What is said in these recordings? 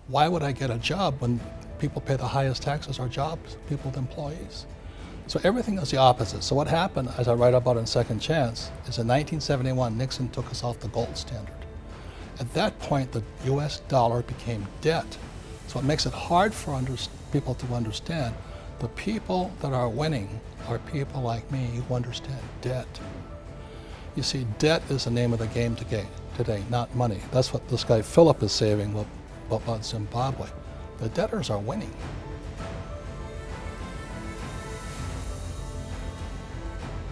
Why would I get a job when people pay the highest taxes are jobs, people with employees? So everything is the opposite. So what happened, as I write about in Second Chance, is in 1971, Nixon took us off the gold standard. At that point, the US dollar became debt. So it makes it hard for people to understand. The people that are winning are people like me who understand debt. You see, debt is the name of the game today, not money. That's what this guy Philip is saving about Zimbabwe. The debtors are winning.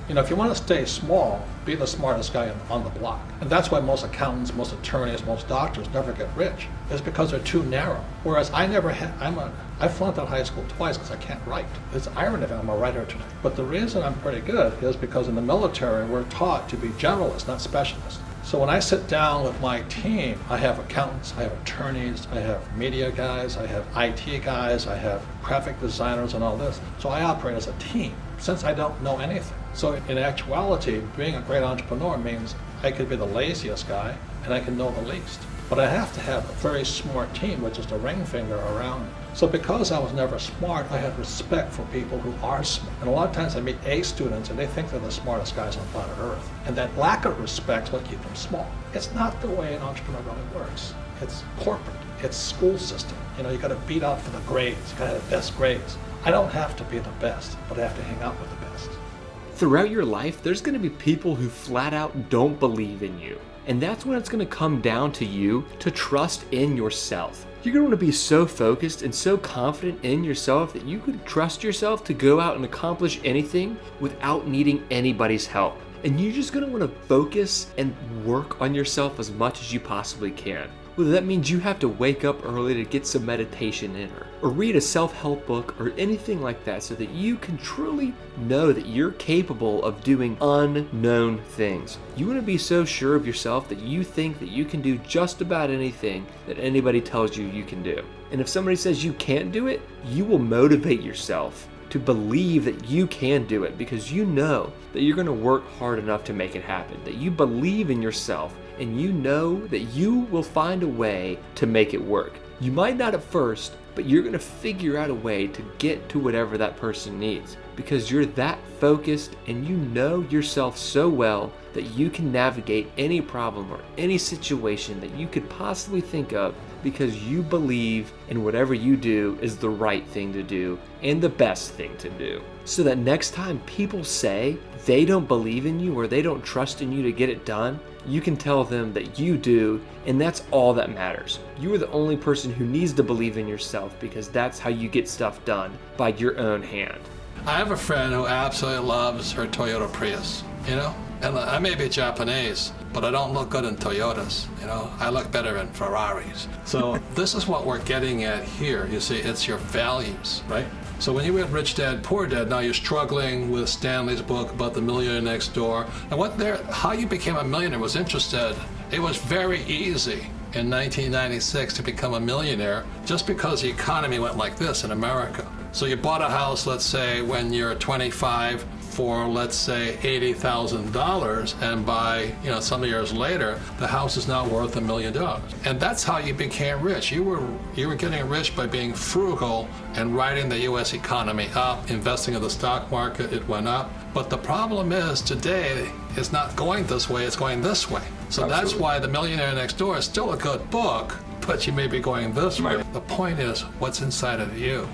You know, if you want to stay small, be the smartest guy on the block. And that's why most accountants, most attorneys, most doctors never get rich. It's because they're too narrow. Whereas I flunked out of high school twice because I can't write. It's irony that I'm a writer today. But the reason I'm pretty good is because in the military, we're taught to be generalists, not specialists. So when I sit down with my team, I have accountants, I have attorneys, I have media guys, I have IT guys, I have graphic designers and all this. So I operate as a team since I don't know anything. So in actuality, being a great entrepreneur means I could be the laziest guy and I can know the least. But I have to have a very smart team with just a ring finger around me. So because I was never smart, I had respect for people who are smart. And a lot of times I meet A students and they think they're the smartest guys on planet Earth. And that lack of respect is what keeps them small. It's not the way an entrepreneur really works. It's corporate. It's school system. You know, you got to beat out for the grades. You got to have the best grades. I don't have to be the best, but I have to hang out with the best. Throughout your life, there's going to be people who flat out don't believe in you. And that's when it's going to come down to you to trust in yourself. You're going to want to be so focused and so confident in yourself that you can trust yourself to go out and accomplish anything without needing anybody's help. And you're just going to want to focus and work on yourself as much as you possibly can. Whether that means you have to wake up early to get some meditation in, or read a self-help book or anything like that, so that you can truly know that you're capable of doing unknown things. You want to be so sure of yourself that you think that you can do just about anything that anybody tells you you can do. And if somebody says you can't do it, you will motivate yourself to believe that you can do it, because you know that you're going to work hard enough to make it happen, that you believe in yourself, and you know that you will find a way to make it work. You might not at first, but you're going to figure out a way to get to whatever that person needs, because you're that focused and you know yourself so well that you can navigate any problem or any situation that you could possibly think of, because you believe in whatever you do is the right thing to do and the best thing to do. So that next time people say they don't believe in you or they don't trust in you to get it done, you can tell them that you do, and that's all that matters. You are the only person who needs to believe in yourself, because that's how you get stuff done, by your own hand. I have a friend who absolutely loves her Toyota Prius, you know? And I may be Japanese, but I don't look good in Toyotas, you know? I look better in Ferraris. So this is what we're getting at here. You see, it's your values, right? So when you read Rich Dad, Poor Dad, now you're struggling with Stanley's book about the millionaire next door. And how you became a millionaire was interested. It was very easy in 1996 to become a millionaire just because the economy went like this in America. So you bought a house, let's say, when you're 25 for, let's say, $80,000, and by some years later, the house is now worth $1 million. And that's how you became rich. You were getting rich by being frugal and riding the U.S. economy up, investing in the stock market. It went up. But the problem is today, it's not going this way, it's going this way. So Absolutely. That's why The Millionaire Next Door is still a good book, but you may be going this way. The point is, what's inside of you?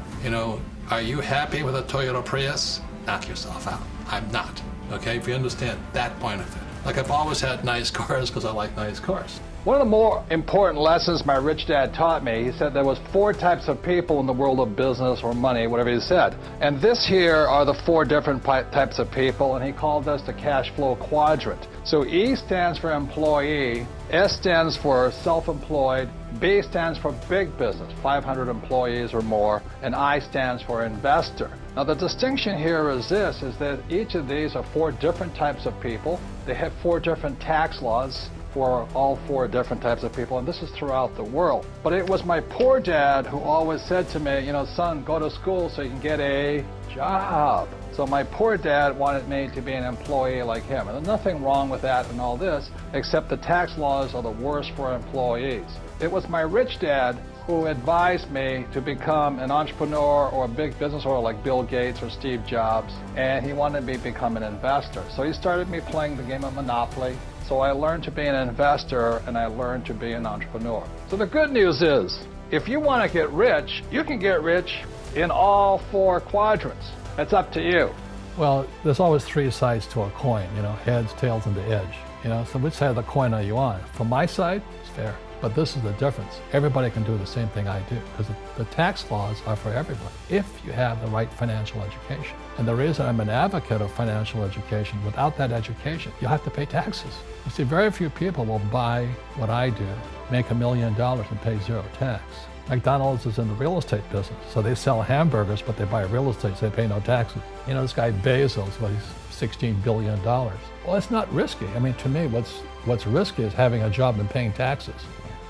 Are you happy with a Toyota Prius? Knock yourself out. I'm not. Okay, if you understand that point of it. Like, I've always had nice cars because I like nice cars. One of the more important lessons my rich dad taught me, he said there was 4 types of people in the world of business or money, whatever he said. And this here are the 4 different types of people, and he called this the cash flow quadrant. So E stands for employee, S stands for self-employed, B stands for big business, 500 employees or more, and I stands for investor. Now the distinction here is this, is that each of these are 4 different types of people. They have 4 different tax laws for all 4 different types of people, and this is throughout the world. But it was my poor dad who always said to me, son, go to school so you can get a job. So my poor dad wanted me to be an employee like him. And there's nothing wrong with that and all this, except the tax laws are the worst for employees. It was my rich dad who advised me to become an entrepreneur or a big business owner like Bill Gates or Steve Jobs, and he wanted me to become an investor. So he started me playing the game of Monopoly. So I learned to be an investor and I learned to be an entrepreneur. So the good news is, if you want to get rich, you can get rich in all 4 quadrants. It's up to you. Well, there's always 3 sides to a coin, heads, tails, and the edge. So which side of the coin are you on? From my side, it's fair. But this is the difference. Everybody can do the same thing I do because the tax laws are for everybody if you have the right financial education. And the reason I'm an advocate of financial education, without that education, you have to pay taxes. You see, very few people will buy what I do, make $1 million and pay 0 tax. McDonald's is in the real estate business, so they sell hamburgers, but they buy real estate, so they pay no taxes. This guy Bezos, he's $16 billion. Well, it's not risky. To me, what's risky is having a job and paying taxes.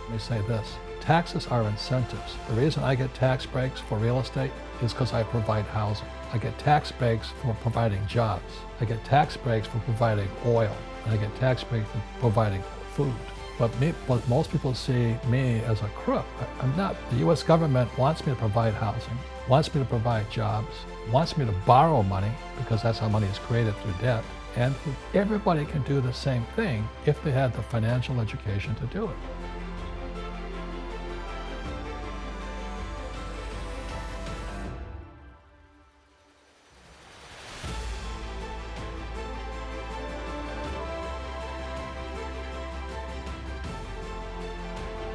Let me say this. Taxes are incentives. The reason I get tax breaks for real estate is because I provide housing. I get tax breaks for providing jobs. I get tax breaks for providing oil. And I get tax breaks for providing food. But most people see me as a crook. I'm not. The U.S. government wants me to provide housing, wants me to provide jobs, wants me to borrow money because that's how money is created through debt. And everybody can do the same thing if they had the financial education to do it.